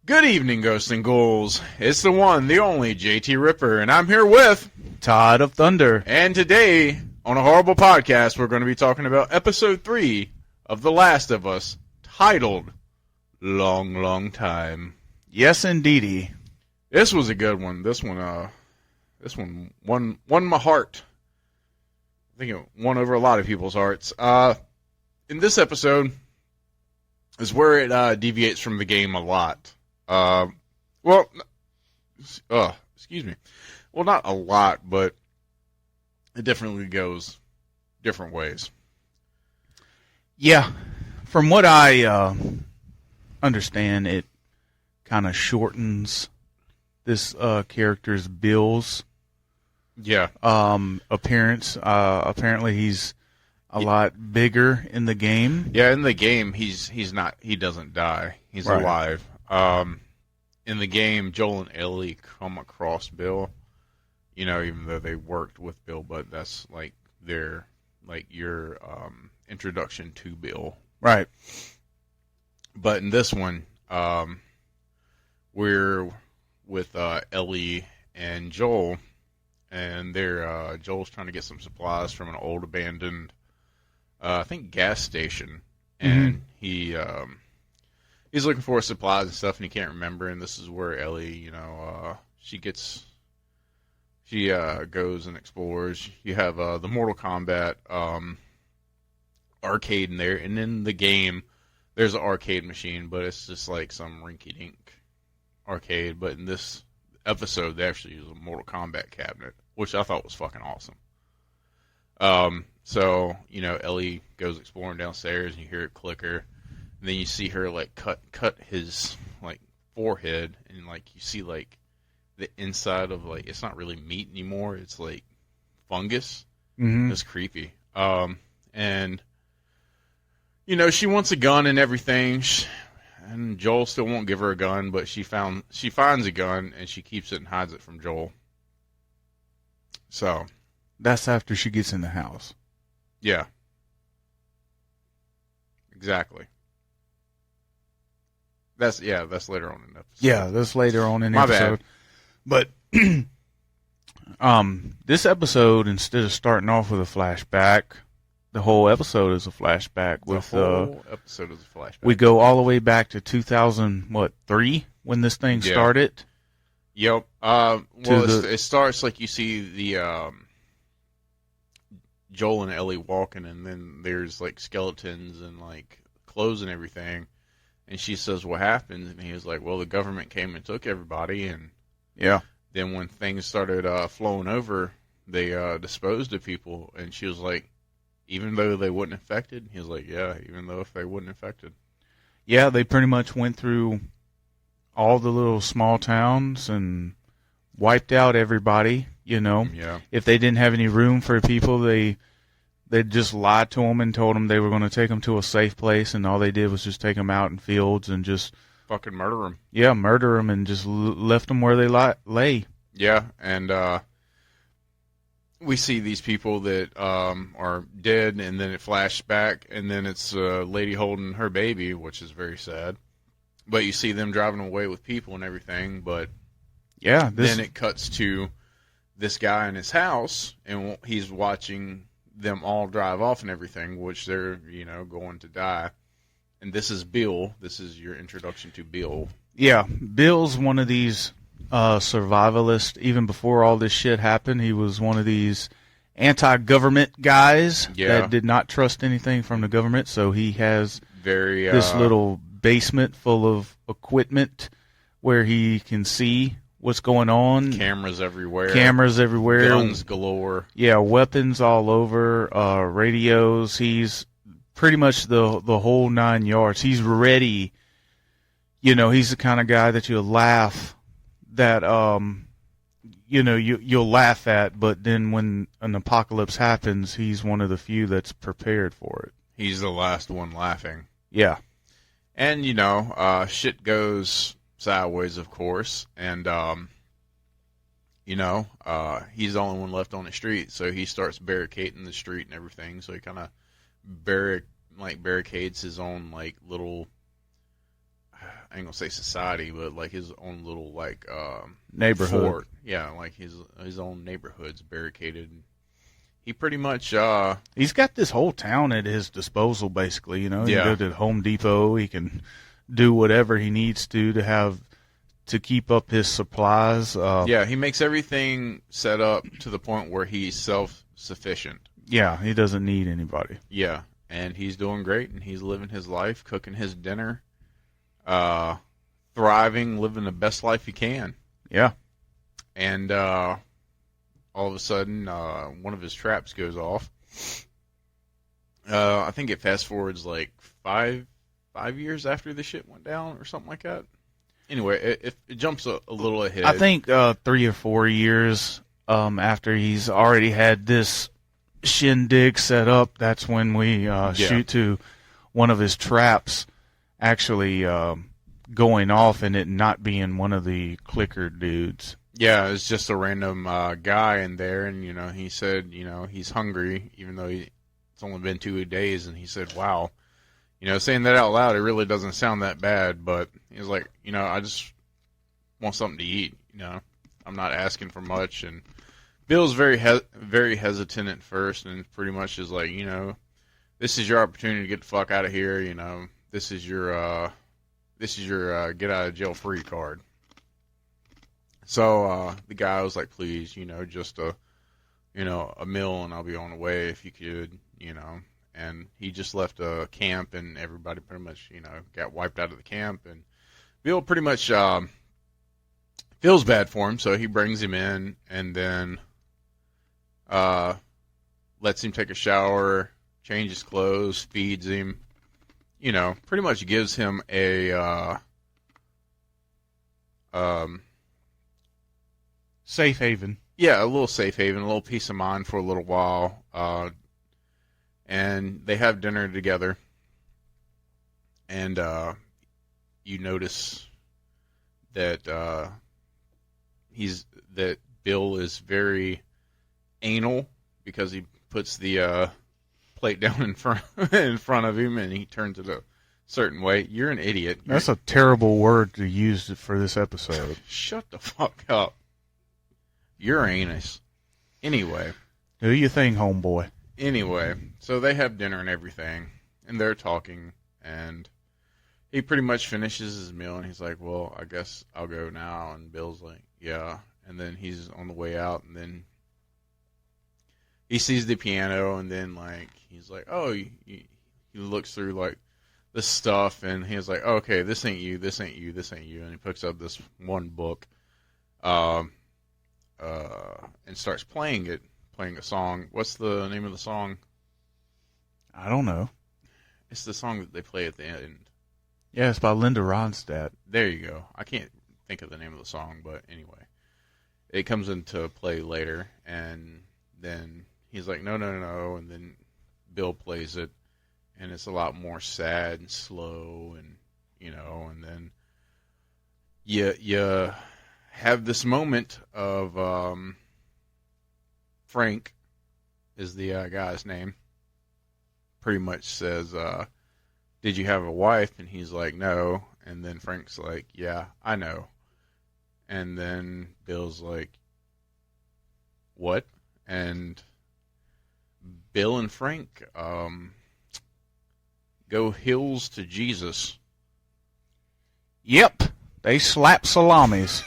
Good evening, ghosts and ghouls. It's the one, the only JT Ripper, and I'm here with Todd of Thunder. And today, on a horrible podcast, we're going to be talking about episode 3 of The Last of Us, titled Long, Long Time. Yes, indeedy. This was a good one. This one won my heart. I think it won over a lot of people's hearts. In this episode is where it deviates from the game a lot. Excuse me. Well, not a lot, but it definitely goes different ways. Yeah, from what I understand, it kind of shortens this character's Bill's appearance. Apparently, he's a lot bigger in the game. Yeah, in the game, he doesn't die. He's alive. In the game, Joel and Ellie come across Bill, even though they worked with Bill, but that's your introduction to Bill. Right. But in this one, we're with Ellie and Joel, and Joel's trying to get some supplies from an old abandoned, I think, gas station, and he's looking for supplies and stuff, and he can't remember. And this is where Ellie, she goes and explores. You have the Mortal Kombat arcade in there, and in the game, there's an arcade machine, but it's just like some rinky-dink arcade. But in this episode, they actually use a Mortal Kombat cabinet, which I thought was fucking awesome. So Ellie goes exploring downstairs, and you hear it clicker. And then you see her cut his forehead, and you see the inside of it's not really meat anymore. It's like fungus. Mm-hmm. It's creepy. And she wants a gun and everything. And Joel still won't give her a gun, but she finds a gun and she keeps it and hides it from Joel. So that's after she gets in the house. Yeah. Exactly. That's later on in the episode. Yeah, that's later on in the episode. Bad. But this episode, instead of starting off with a flashback, the whole episode is a flashback. We go all the way back to 2003 when this thing started. Yep. It starts you see the Joel and Ellie walking, and then there's skeletons and clothes and everything. And she says, "What happened?" And he was like, "Well, the government came and took everybody." And then when things started flowing over, they disposed of people. And she was like, "Even though they weren't infected?" He was like, "Yeah, even though if they weren't infected." Yeah, they pretty much went through all the little small towns and wiped out everybody. Yeah. If they didn't have any room for people, they just lied to them and told them they were going to take them to a safe place, and all they did was just take them out in fields and just fucking murder them. Yeah, murder them and just left them where they lay. Yeah, and we see these people that are dead, and then it flashes back, and then it's a lady holding her baby, which is very sad. But you see them driving away with people and everything, but then it cuts to this guy in his house, and he's watching them all drive off and everything, which they're, going to die. And this is Bill. This is your introduction to Bill. Yeah, Bill's one of these survivalists. Even before all this shit happened, he was one of these anti-government guys that did not trust anything from the government. So he has this little basement full of equipment where he can see what's going on. Cameras everywhere. Guns galore. Yeah, weapons all over. Radios. He's pretty much the whole 9 yards. He's ready. He's the kind of guy that you'll laugh you'll laugh at, but then when an apocalypse happens, he's one of the few that's prepared for it. He's the last one laughing. Yeah. And, shit goes sideways, of course, and he's the only one left on the street, so he starts barricading the street and everything. So he kind of barricades his own little I ain't gonna say society, but like his own little like neighborhood. fort. Yeah, like his own neighborhood's barricaded. He pretty much he's got this whole town at his disposal, basically. You know, he can go to Home Depot. He can do whatever he needs to keep up his supplies. Yeah, he makes everything set up to the point where he's self-sufficient. Yeah, he doesn't need anybody. Yeah, and he's doing great, and he's living his life, cooking his dinner, thriving, living the best life he can. Yeah. And all of a sudden, one of his traps goes off. I think it fast forwards like five years after the shit went down or something like that. Anyway, it jumps a little ahead. I think 3 or 4 years after he's already had this shindig set up, that's when we shoot to one of his traps actually going off and it not being one of the clicker dudes. Yeah, it's just a random guy in there, and he said he's hungry, even though it's only been 2 days, and he said, "Wow." Saying that out loud, it really doesn't sound that bad, but he was like, I just want something to eat. I'm not asking for much. And Bill's very hesitant at first, and pretty much is like, this is your opportunity to get the fuck out of here. This is your get out of jail free card. So the guy was like, please, just a meal, and I'll be on the way if you could, And he just left a camp, and everybody pretty much, got wiped out of the camp. And Bill pretty much feels bad for him, so he brings him in and then lets him take a shower, changes clothes, feeds him, pretty much gives him a safe haven. Yeah, a little safe haven, a little peace of mind for a little while. And they have dinner together, and you notice that Bill is very anal because he puts the plate down in front of him, and he turns it a certain way. You're an idiot. That's a terrible word to use for this episode. Shut the fuck up. Uranus. Anyway. Do your thing, homeboy. Anyway, so they have dinner and everything, and they're talking, and he pretty much finishes his meal, and he's like, well, I guess I'll go now, and Bill's like, yeah, and then he's on the way out, and then he sees the piano, and then, like, he's like, oh, he looks through, like, the stuff, and he's like, okay, this ain't you, this ain't you, this ain't you, and he picks up this one book, and starts playing a song. What's the name of the song? I don't know. It's the song that they play at the end. Yeah, it's by Linda Ronstadt. There you go. I can't think of the name of the song, but anyway. It comes into play later, and then he's like, no, and then Bill plays it, and it's a lot more sad and slow, and, and then you have this moment of, Frank is the guy's name, pretty much says, did you have a wife? And he's like, no. And then Frank's like, yeah, I know. And then Bill's like, what? And Bill and Frank go hills to Jesus. Yep. They slap salamis.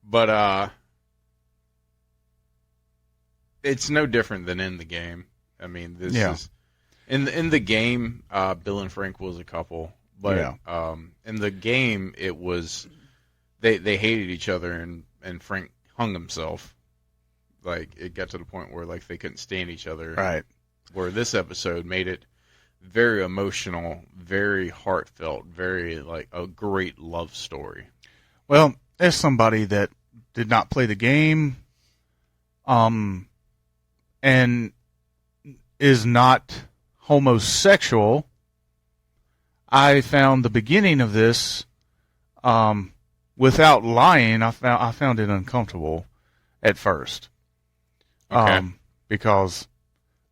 But it's no different than in the game. I mean, this is in the game. Bill and Frank was a couple, but in the game it was they hated each other, and Frank hung himself. Like, it got to the point where like they couldn't stand each other. Right. Where this episode made it very emotional, very heartfelt, very like a great love story. Well, as somebody that did not play the game, and is not homosexual, I found the beginning of this, without lying, I found it uncomfortable at first. Okay. Because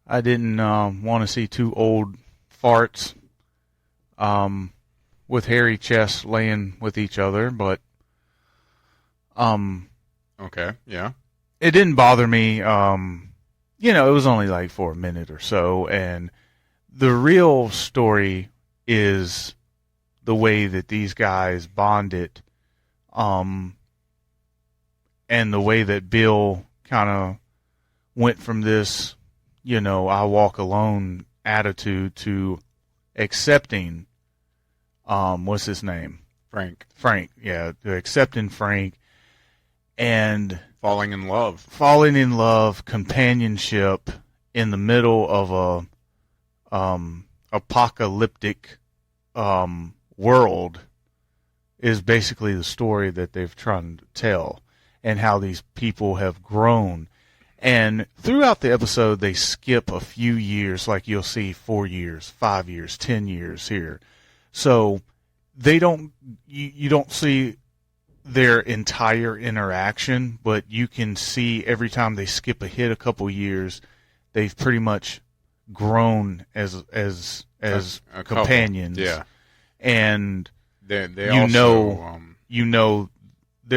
I didn't want to see two old farts with hairy chests laying with each other, but okay, yeah, it didn't bother me. You know, it was only like for a minute or so, and the real story is the way that these guys bonded, and the way that Bill kind of went from this, you know, I walk alone attitude to accepting, what's his name? Frank, yeah, to accepting Frank and falling in love, companionship in the middle of a apocalyptic world is basically the story that they've tried to tell, and how these people have grown. And throughout the episode, they skip a few years, like you'll see 4 years, 5 years, 10 years here. So they don't, you don't see their entire interaction, but you can see every time they skip a couple years, they've pretty much grown as a companions. Couple. Yeah, and they you know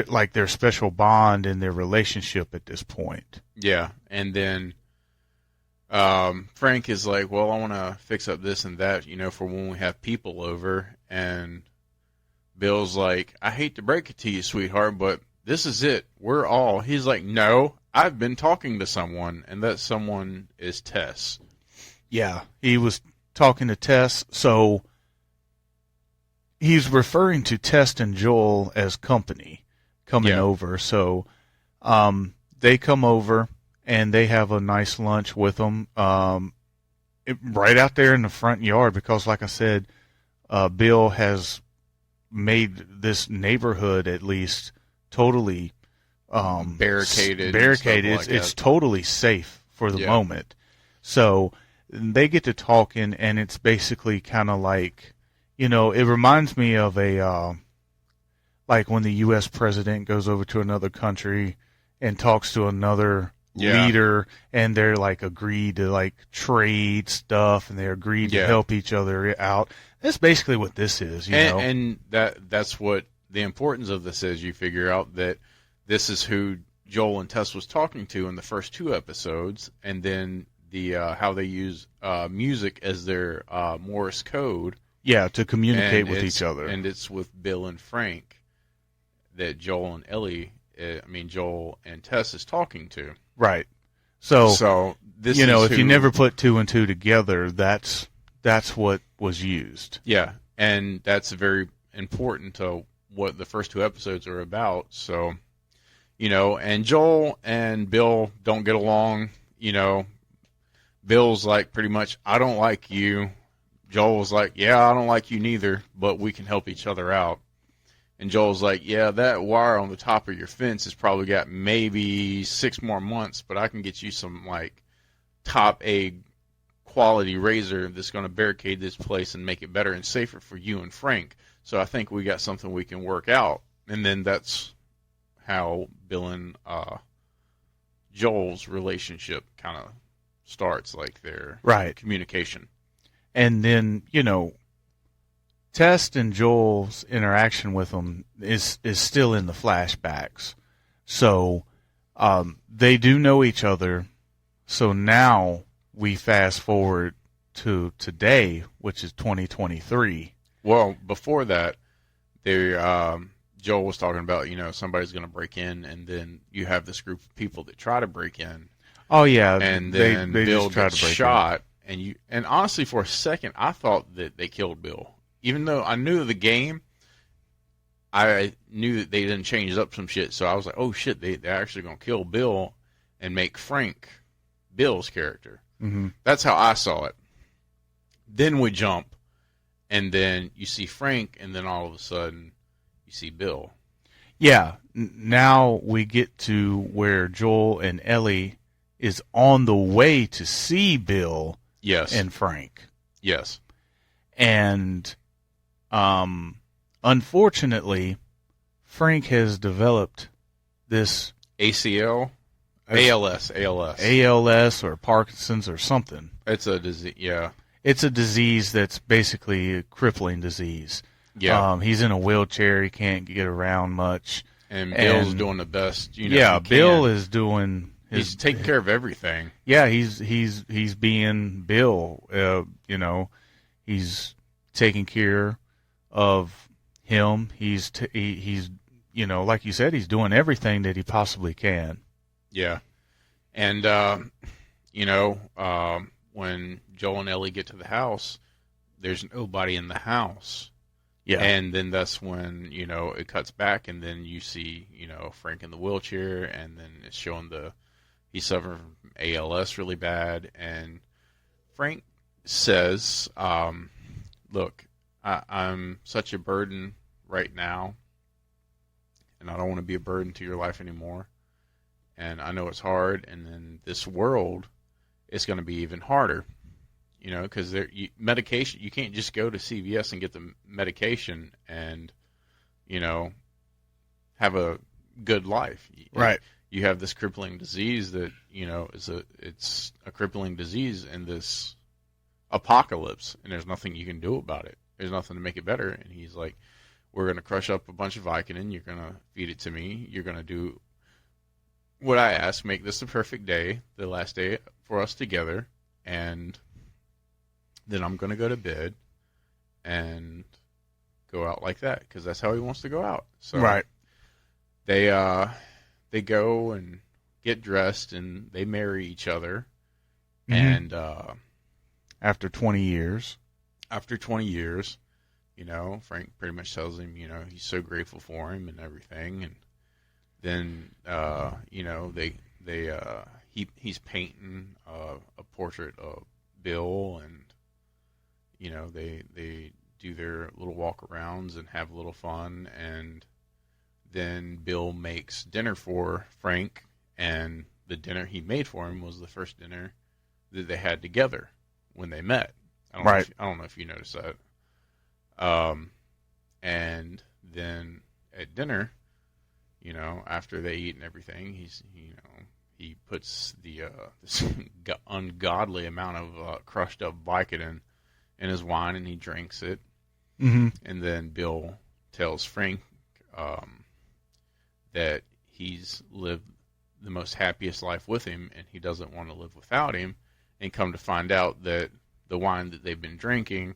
like their special bond and their relationship at this point. Yeah, and then Frank is like, well, I want to fix up this and that, you know, for when we have people over. And Bill's like, I hate to break it to you, sweetheart, but this is it. He's like, no, I've been talking to someone, and that someone is Tess. Yeah, he was talking to Tess, so he's referring to Tess and Joel as company coming over. So they come over, and they have a nice lunch with them right out there in the front yard, because, like I said, Bill has made this neighborhood at least totally barricaded. It's totally safe for the moment. So they get to talking, and it's basically kind of like, you know, it reminds me of like when the U.S. president goes over to another country and talks to another leader, and they're like agreed to like trade stuff, and they're agreed to help each other out. That's basically what this is, you know. And that's what the importance of this is. You figure out that this is who Joel and Tess was talking to in the first 2 episodes, and then the how they use music as their Morse code. Yeah, to communicate with each other. And it's with Bill and Frank that Joel and Tess is talking to. Right. So this, you know, if you never put 2 and 2 together, that's what was used. Yeah, and that's very important to what the first 2 episodes are about. So, you know, and Joel and Bill don't get along. You know, Bill's like, pretty much, I don't like you. Joel's like, yeah, I don't like you neither, but we can help each other out. And Joel's like, yeah, that wire on the top of your fence has probably got maybe 6 more months, but I can get you some, like, top A quality razor that's going to barricade this place and make it better and safer for you and Frank. So I think we got something we can work out. And then that's how Bill and Joel's relationship kind of starts, like their communication. And then, you know, Tess and Joel's interaction with them is still in the flashbacks. So they do know each other. So now we fast forward to today, which is 2023. Well, before that, Joel was talking about, you know, somebody's going to break in, and then you have this group of people that try to break in. Oh, yeah. And then Bill gets shot. And honestly, for a second, I thought that they killed Bill. Even though I knew the game, I knew that they didn't change up some shit. So I was like, oh, shit, they're actually going to kill Bill and make Frank Bill's character. Mm-hmm. That's how I saw it. Then we jump, and then you see Frank, and then all of a sudden you see Bill. Yeah. Now we get to where Joel and Ellie is on the way to see Bill and Frank. Yes. And unfortunately, Frank has developed this ALS or Parkinson's or something. It's a disease, yeah. It's a disease that's basically a crippling disease. Yeah. He's in a wheelchair. He can't get around much. And Bill's doing the best, Yeah, Bill is doing he's taking care of everything. Yeah, he's being Bill. He's taking care of him. He's like you said, he's doing everything that he possibly can. Yeah. And when Joel and Ellie get to the house, there's nobody in the house. Yeah. And then that's when, it cuts back, and then you see, Frank in the wheelchair, and then it's showing he's suffering from ALS really bad. And Frank says, look, I'm such a burden right now, and I don't want to be a burden to your life anymore. And I know it's hard, and then this world is going to be even harder. Because medication, you can't just go to CVS and get the medication and, have a good life. Right. You have this crippling disease that, it's a crippling disease in this apocalypse, and there's nothing you can do about it. There's nothing to make it better. And he's like, we're going to crush up a bunch of Vicodin. You're going to feed it to me. You're going to do what I ask, make this the perfect day, the last day for us together, and then I'm going to go to bed and go out like that, because that's how he wants to go out. So right. They go and get dressed, and they marry each other. Mm-hmm. And after 20 years, Frank pretty much tells him, he's so grateful for him and everything. And then he's painting a portrait of Bill, and they do their little walk-arounds and have a little fun, and then Bill makes dinner for Frank, and the dinner he made for him was the first dinner that they had together when they met. I don't know if you noticed that. And then at dinner, after they eat and everything, he puts this ungodly amount of crushed up Vicodin in his wine, and he drinks it. Mm-hmm. And then Bill tells Frank that he's lived the most happiest life with him, and he doesn't want to live without him. And come to find out that the wine that they've been drinking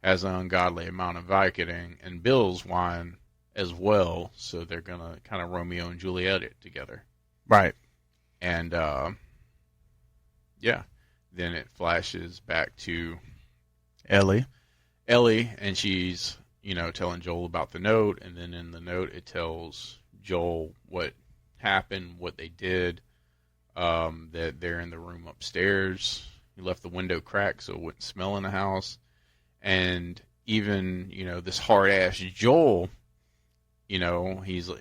has an ungodly amount of Vicodin, and Bill's wine as well. So they're gonna kind of Romeo and Juliet it together. Right. And then it flashes back to Ellie, and she's, telling Joel about the note, and then in the note it tells Joel what happened, what they did, that they're in the room upstairs. He left the window cracked so it wouldn't smell in the house. And even, this hard-ass Joel, he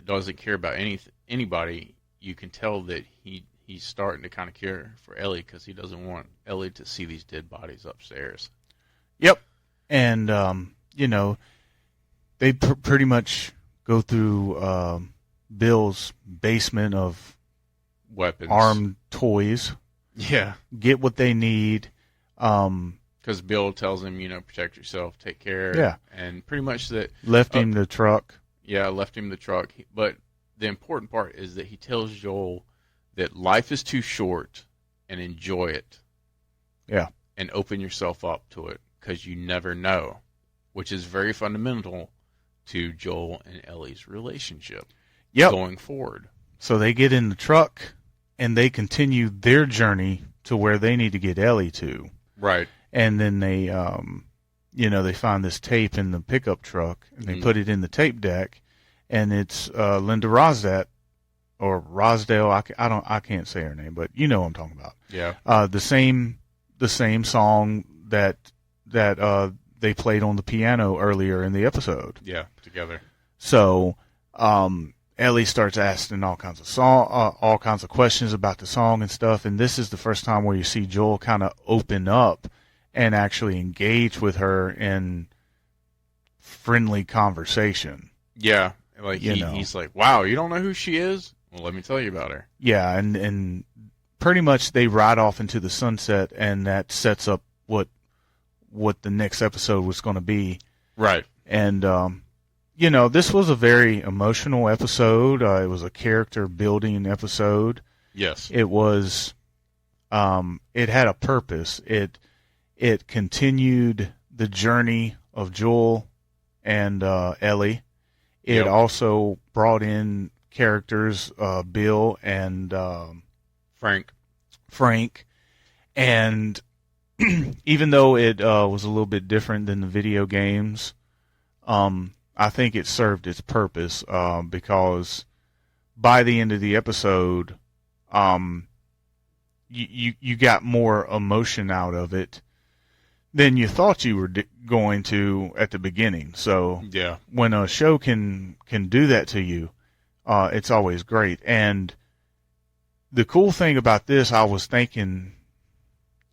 doesn't care about anybody. You can tell that he's starting to kind of care for Ellie, because he doesn't want Ellie to see these dead bodies upstairs. Yep. And, they pretty much go through Bill's basement of weapons, armed toys. Yeah. Get what they need. Because Bill tells him, protect yourself, take care. Yeah. And pretty much that. Left him the truck. Yeah, left him the truck. But the important part is that he tells Joel that life is too short, and enjoy it. Yeah. And open yourself up to it, because you never know, which is very fundamental to Joel and Ellie's relationship going forward. So they get in the truck, and they continue their journey to where they need to get Ellie to. Right. And then they, they find this tape in the pickup truck, and they put it in the tape deck, and it's Linda Rosdat, or Rosdale. I can't say her name, but you know what I'm talking about. Yeah. The same song that they played on the piano earlier in the episode. Yeah, together. So, Ellie starts asking all kinds of questions about the song and stuff, and this is the first time where you see Joel kind of open up and actually engage with her in friendly conversation. Yeah, like he's like, "Wow, you don't know who she is? Well, let me tell you about her." Yeah, and pretty much they ride off into the sunset, and that sets up what the next episode was going to be. Right. And this was a very emotional episode. It was a character building episode. Yes. It was. It had a purpose. It continued the journey of Joel and Ellie. It also brought in characters, Bill and Frank. And even though it was a little bit different than the video games, I think it served its purpose because by the end of the episode, you got more emotion out of it than you thought you were going to at the beginning. So when a show can do that to you, it's always great. And the cool thing about this, I was thinking,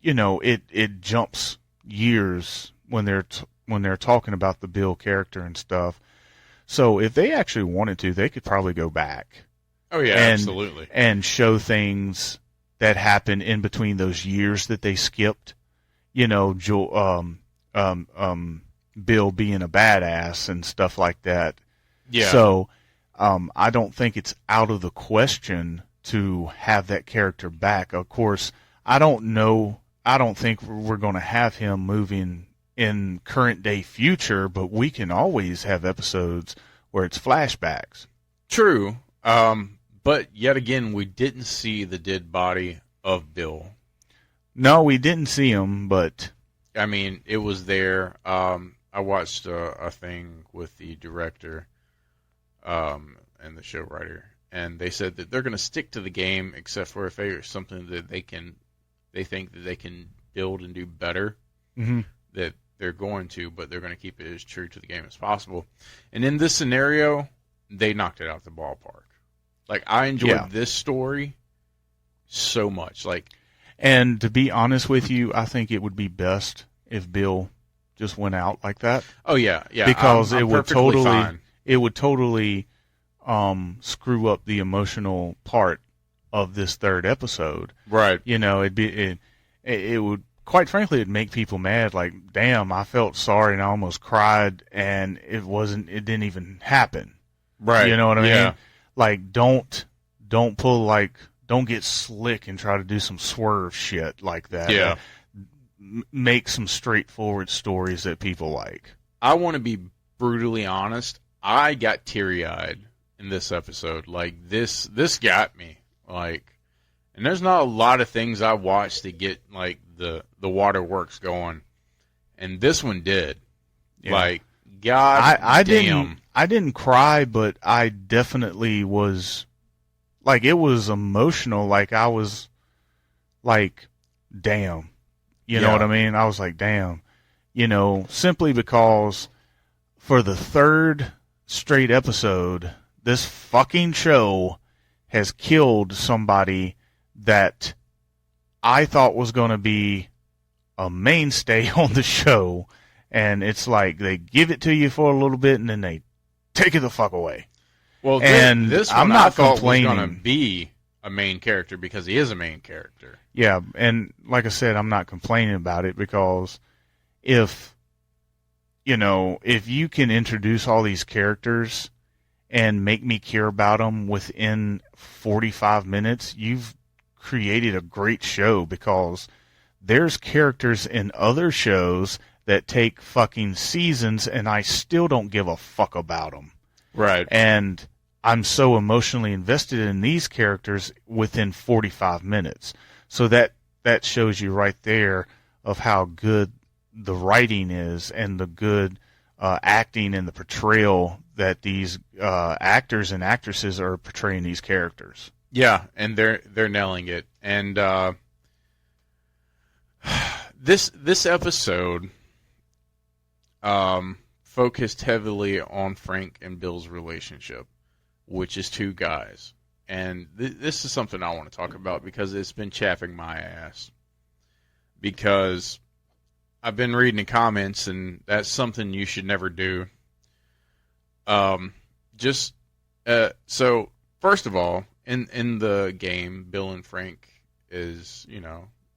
it jumps years when they're talking about the Bill character and stuff. So if they actually wanted to, they could probably go back. Oh yeah, absolutely. And show things that happened in between those years that they skipped. Bill being a badass and stuff like that. Yeah. So I don't think it's out of the question to have that character back. Of course, I don't think we're going to have him moving in current day future, but we can always have episodes where it's flashbacks. True. But yet again, we didn't see the dead body of Bill. No, we didn't see him, but I mean, it was there. I watched a thing with the director and the show writer, and they said that they're going to stick to the game, except for if there's something that they think that they can build and do better, that they're going to, but they're going to keep it as true to the game as possible. And in this scenario, they knocked it out the ballpark. Like, I enjoyed this story so much. And to be honest with you, I think it would be best if Bill just went out like that. Oh yeah, yeah. Because I'm it would fine. totally screw up the emotional part of this third episode. Right. It would, quite frankly, it'd make people mad. Like, damn, I felt sorry and I almost cried, and it didn't even happen. Right. You know what I yeah. mean? Like, don't get slick and try to do some swerve shit like that. Yeah. Make some straightforward stories that people like. I want to be brutally honest. I got teary-eyed in this episode. Like, this got me. Like, and there's not a lot of things I watched to get, like, the waterworks going. And this one did. Yeah. Like, God damn. I didn't cry, but I definitely was, like, it was emotional. Like, I was like, damn. You know what I mean? I was like, damn. Simply because for the third straight episode, this fucking show has killed somebody that I thought was going to be a mainstay on the show. And it's like they give it to you for a little bit and then they take it the fuck away. Well, this one I'm not complaining. Was going to be a main character because he is a main character. Yeah, and like I said, I'm not complaining about it because if you can introduce all these characters and make me care about them within 45 minutes, you've created a great show, because there's characters in other shows that take fucking seasons and I still don't give a fuck about them. Right. And I'm so emotionally invested in these characters within 45 minutes. So that shows you right there of how good the writing is and the good acting and the portrayal that these actors and actresses are portraying these characters. Yeah, and they're nailing it. And this episode focused heavily on Frank and Bill's relationship, which is two guys. And this is something I want to talk about because it's been chaffing my ass. Because I've been reading the comments, and that's something you should never do. So first of all, in the game, Bill and Frank is,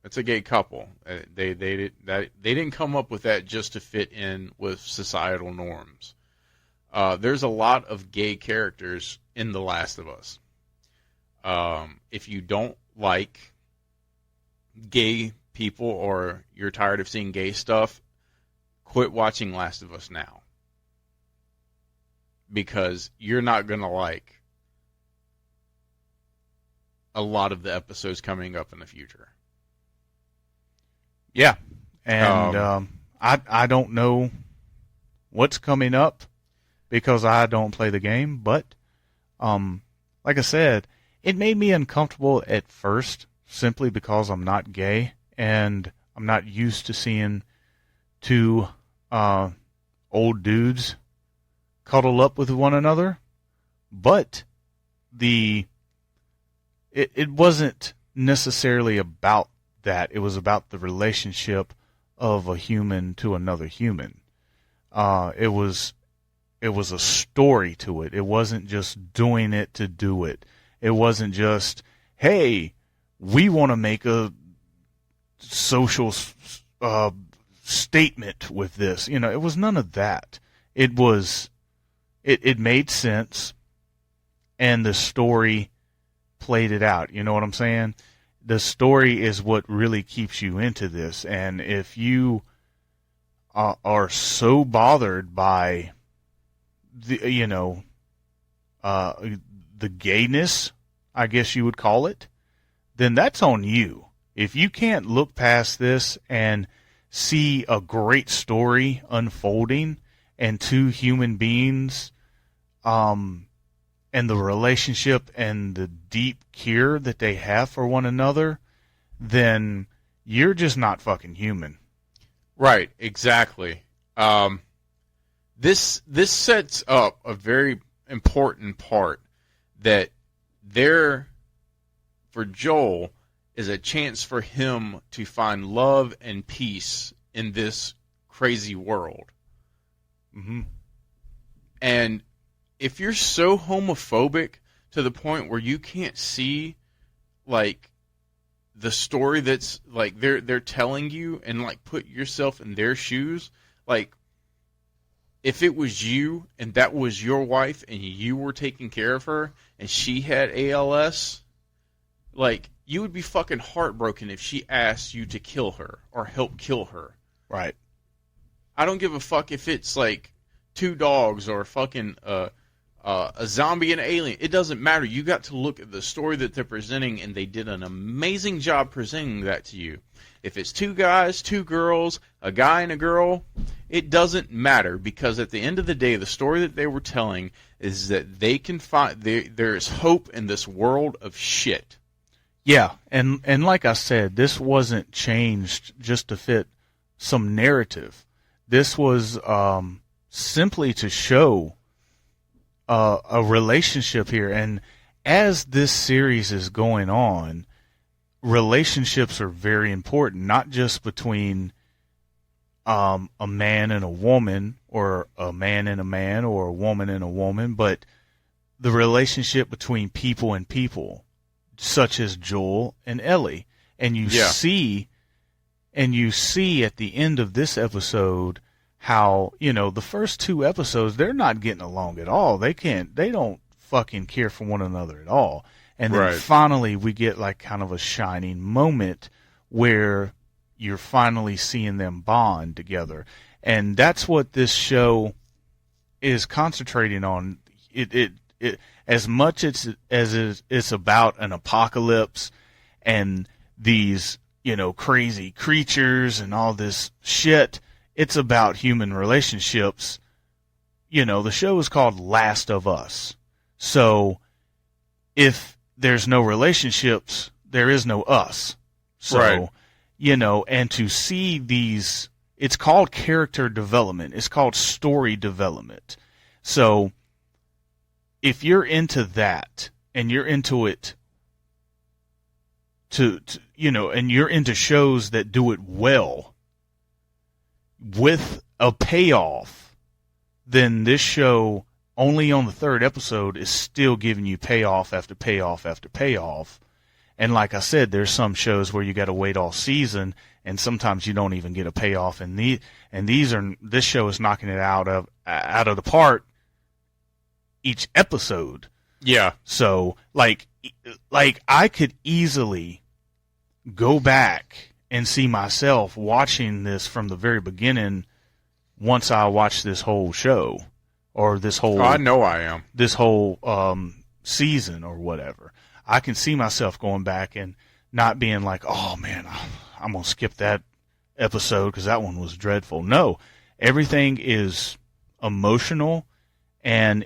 It's a gay couple. They didn't come up with that just to fit in with societal norms. There's a lot of gay characters in The Last of Us. If you don't like gay people or you're tired of seeing gay stuff, quit watching Last of Us now. Because you're not going to like a lot of the episodes coming up in the future. Yeah. And I don't know what's coming up because I don't play the game, but like I said, it made me uncomfortable at first simply because I'm not gay and I'm not used to seeing two old dudes cuddle up with one another. But it wasn't necessarily about that. It was about the relationship of a human to another human. It was a story to it. It wasn't just doing it to do it. It wasn't just, hey, we want to make a social statement with this. You know, it was none of that. It made sense, and the story played it out. You know what I'm saying? The story is what really keeps you into this. And if you are so bothered by the gayness, I guess you would call it, then that's on you. If you can't look past this and see a great story unfolding and two human beings, and the relationship and the deep care that they have for one another, then you're just not fucking human. Right, exactly. This sets up a very important part that for Joel is a chance for him to find love and peace in this crazy world. Mm-hmm. And if you're so homophobic to the point where you can't see, like, the story that's, like, they're telling you and, like, put yourself in their shoes, like, if it was you and that was your wife and you were taking care of her and she had ALS, like, you would be fucking heartbroken if she asked you to kill her or help kill her. Right. I don't give a fuck if it's, like, two dogs or fucking a zombie and an alien. It doesn't matter. You got to look at the story that they're presenting, and they did an amazing job presenting that to you. If it's two guys, two girls, a guy and a girl, it doesn't matter, because at the end of the day, the story that they were telling is that they can find there is hope in this world of shit. Yeah, and like I said, this wasn't changed just to fit some narrative. This was simply to show a relationship here. And as this series is going on, relationships are very important, not just between a man and a woman, or a man and a man, or a woman and a woman, but the relationship between people and people, such as Joel and Ellie. And you see at the end of this episode how, the first two episodes, they're not getting along at all. They don't fucking care for one another at all. And then finally we get like kind of a shining moment where you're finally seeing them bond together. And that's what this show is concentrating on. It as much as it's about an apocalypse and these, crazy creatures and all this shit, it's about human relationships. The show is called Last of Us. So if there's no relationships, there is no us. So, and to see these, it's called character development. It's called story development. So if you're into that and you're into it and you're into shows that do it well with a payoff, then this show, only on the third episode, is still giving you payoff after payoff after payoff. And like I said, there's some shows where you got to wait all season, and sometimes you don't even get a payoff. And this show is knocking it out of the park each episode. Yeah. So like I could easily go back and see myself watching this from the very beginning once I watch this whole show or this whole. Oh, I know I am. This whole season or whatever. I can see myself going back and not being like, oh man, I'm gonna skip that episode because that one was dreadful. No, everything is emotional, and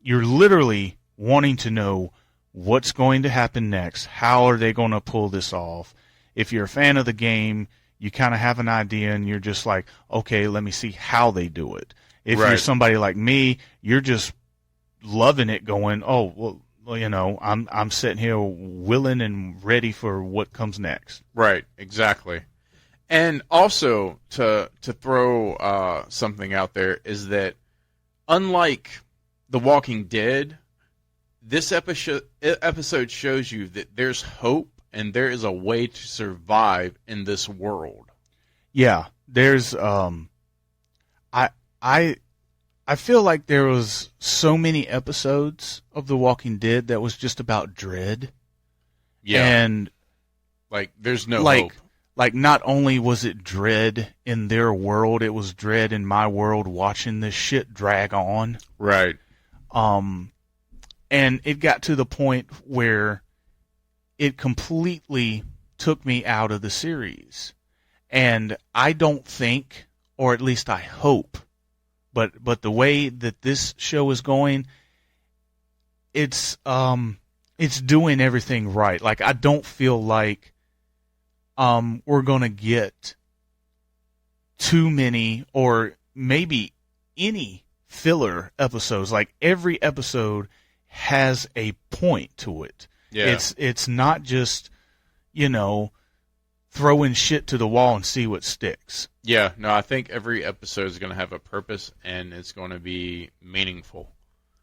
you're literally wanting to know what's going to happen next. How are they going to pull this off? If you're a fan of the game, you kind of have an idea, and you're just like, okay, let me see how they do it. If you're somebody like me, you're just loving it, going, oh well. Well, you know, I'm sitting here willing and ready for what comes next. Right, exactly. And also to throw something out there is that unlike The Walking Dead, this episode shows you that there's hope and there is a way to survive in this world. Yeah, there's I feel like there was so many episodes of The Walking Dead that was just about dread. Yeah. And like there's no hope. Like not only was it dread in their world, it was dread in my world watching this shit drag on. Right. And it got to the point where it completely took me out of the series. And I don't think, or at least I hope, but the way that this show is going, it's doing everything right. Like I don't feel like we're gonna get too many or maybe any filler episodes. Like every episode has a point to it. Yeah. It's not just, you know, throwing shit to the wall and see what sticks. Yeah, no, I think every episode is going to have a purpose and it's going to be meaningful.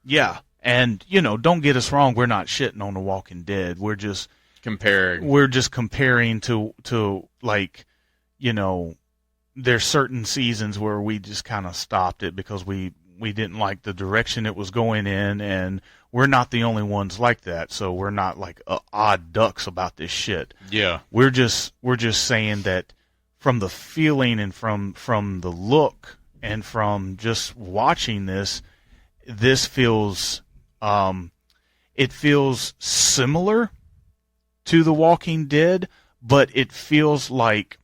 Yeah, and, you know, don't get us wrong, we're not shitting on The Walking Dead. We're just comparing. We're just comparing to like, you know, there's certain seasons where we just kind of stopped it because we didn't like the direction it was going in, and we're not the only ones like that, so we're not like odd ducks about this shit. Yeah. We're just saying that from the feeling and from the look and from just watching this feels it feels similar to The Walking Dead, but it feels like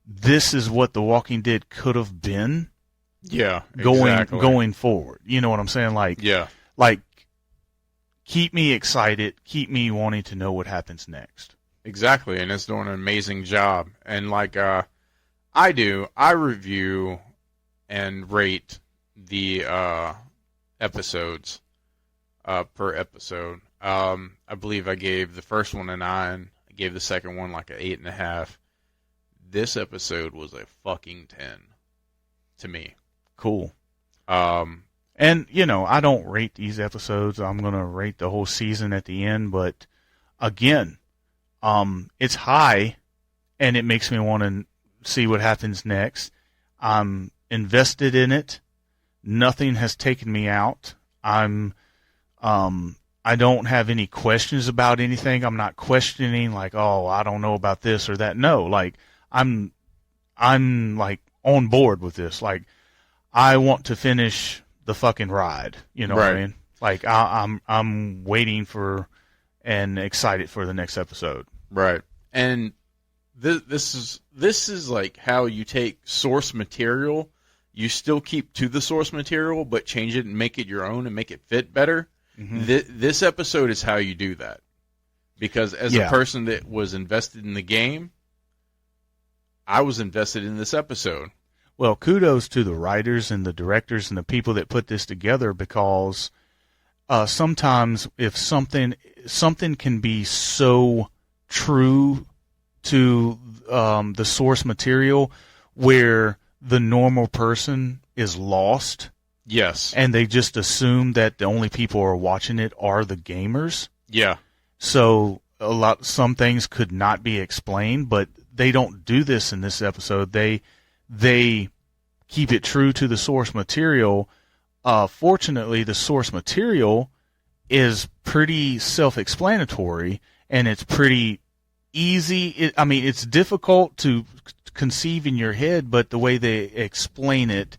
this is what The Walking Dead could have been. Yeah, exactly. Going forward. You know what I'm saying? Like, yeah. Like, keep me excited, keep me wanting to know what happens next. Exactly, and it's doing an amazing job. And like I do, I review and rate the episodes per episode. I believe I gave the first one a 9. I gave the second one like an 8.5. This episode was a fucking 10 to me. Cool. And, you know, I don't rate these episodes. I'm going to rate the whole season at the end. But, again, it's high, and it makes me want to see what happens next. I'm invested in it. Nothing has taken me out. I don't have any questions about anything. I'm not questioning, like, oh, I don't know about this or that. No, like, I'm like, on board with this. Like, I want to finish the fucking ride. You know what I mean? Like I'm waiting for and excited for the next episode. Right. And this is like how you take source material, you still keep to the source material, but change it and make it your own and make it fit better. Mm-hmm. This episode is how you do that. Because as a person that was invested in the game, I was invested in this episode. Well, kudos to the writers and the directors and the people that put this together, because sometimes if something can be so true to the source material where the normal person is lost. Yes. And they just assume that the only people who are watching it are the gamers. Yeah. So some things could not be explained, but they don't do this in this episode. They keep it true to the source material. Fortunately, the source material is pretty self-explanatory, and it's pretty easy. It's difficult to conceive in your head, but the way they explain it,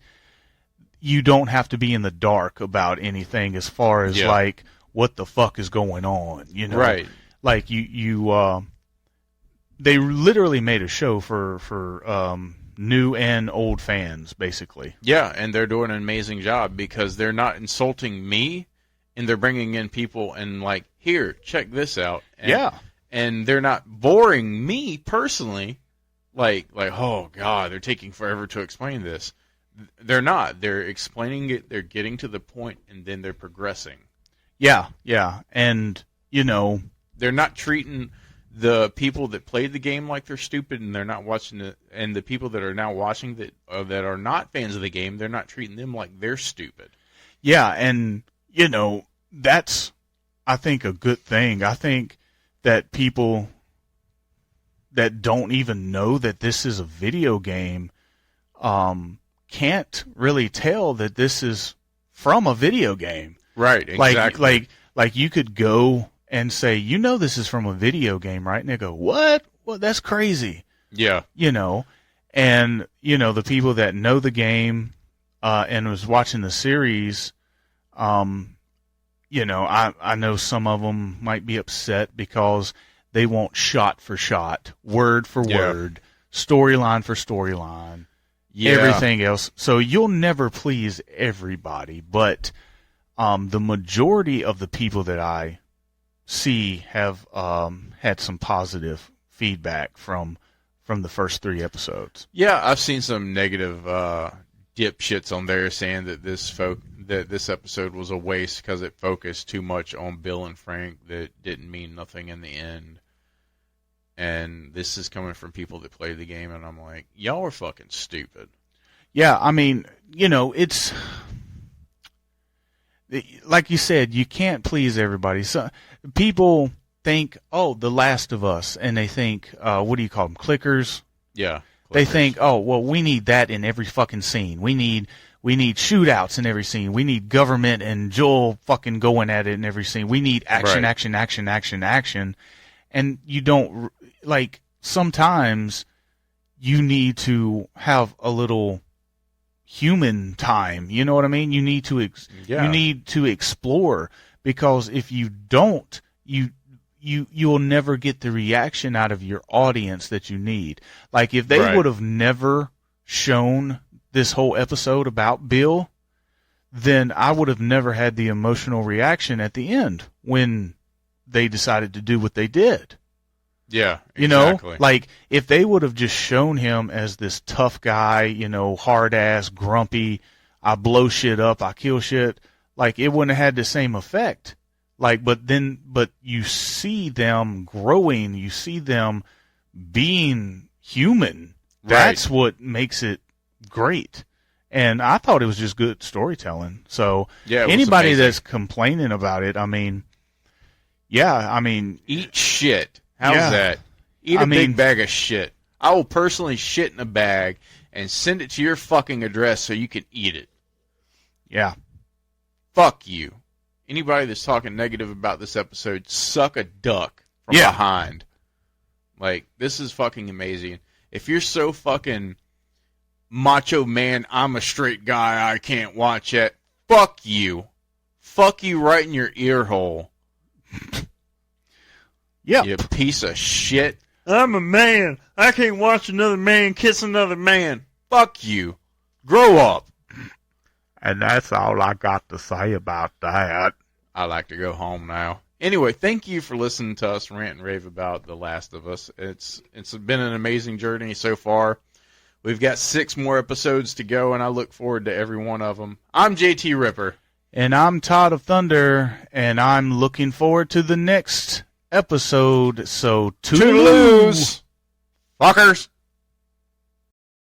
you don't have to be in the dark about anything as far as like what the fuck is going on, you know? Right. Like they literally made a show for new and old fans, basically. Yeah, and they're doing an amazing job because they're not insulting me, and they're bringing in people and like, here, check this out. And, and they're not boring me personally. Like, oh God, they're taking forever to explain this. They're not. They're explaining it. They're getting to the point, and then they're progressing. Yeah, and you know, they're not treating the people that played the game like they're stupid, and they're not watching it. And the people that are now watching that are not fans of the game, they're not treating them like they're stupid. Yeah, and you know, that's, I think, a good thing. I think that people that don't even know that this is a video game can't really tell that this is from a video game. Right, exactly. Like you could go and say, you know, this is from a video game, right? And they go, what? Well, that's crazy. Yeah. You know, and, you know, the people that know the game and was watching the series, you know, I know some of them might be upset because they want shot for shot, word for word, storyline for storyline, everything else. So you'll never please everybody, but the majority of the people that I see have had some positive feedback from the first 3 episodes. Yeah, I've seen some negative dipshits on there saying that this episode was a waste because it focused too much on Bill and Frank that didn't mean nothing in the end. And this is coming from people that play the game, and I'm like, y'all are fucking stupid. Yeah, I mean, you know, it's like you said, you can't please everybody. So people think, oh, The Last of Us, and they think, what do you call them, clickers? Yeah. Clickers. They think, oh, well, we need that in every fucking scene. We need shootouts in every scene. We need government and Joel fucking going at it in every scene. We need action, action, action, action, action. And you don't, like, sometimes you need to have a little human time. You know what I mean? You need to you need to explore, because if you don't, you'll never get the reaction out of your audience that you need. Like, if they would have never shown this whole episode about Bill, then I would have never had the emotional reaction at the end when they decided to do what they did. Yeah, exactly. You know, like, if they would have just shown him as this tough guy, you know, hard ass, grumpy, I blow shit up, I kill shit, like, it wouldn't have had the same effect. Like, but you see them growing, you see them being human. That's what makes it great. And I thought it was just good storytelling. So anybody that's complaining about it, I mean, eat shit. How's that? Eat a big bag of shit. I will personally shit in a bag and send it to your fucking address so you can eat it. Yeah. Fuck you. Anybody that's talking negative about this episode, suck a duck from behind. Like, this is fucking amazing. If you're so fucking macho man, I'm a straight guy, I can't watch it, fuck you. Fuck you right in your ear hole. Yeah, you piece of shit. I'm a man. I can't watch another man kiss another man. Fuck you. Grow up. And that's all I got to say about that. I like to go home now. Anyway, thank you for listening to us rant and rave about The Last of Us. It's been an amazing journey so far. We've got 6 more episodes to go, and I look forward to every one of them. I'm JT Ripper. And I'm Todd of Thunder, and I'm looking forward to the next episode. So toodaloo, fuckers.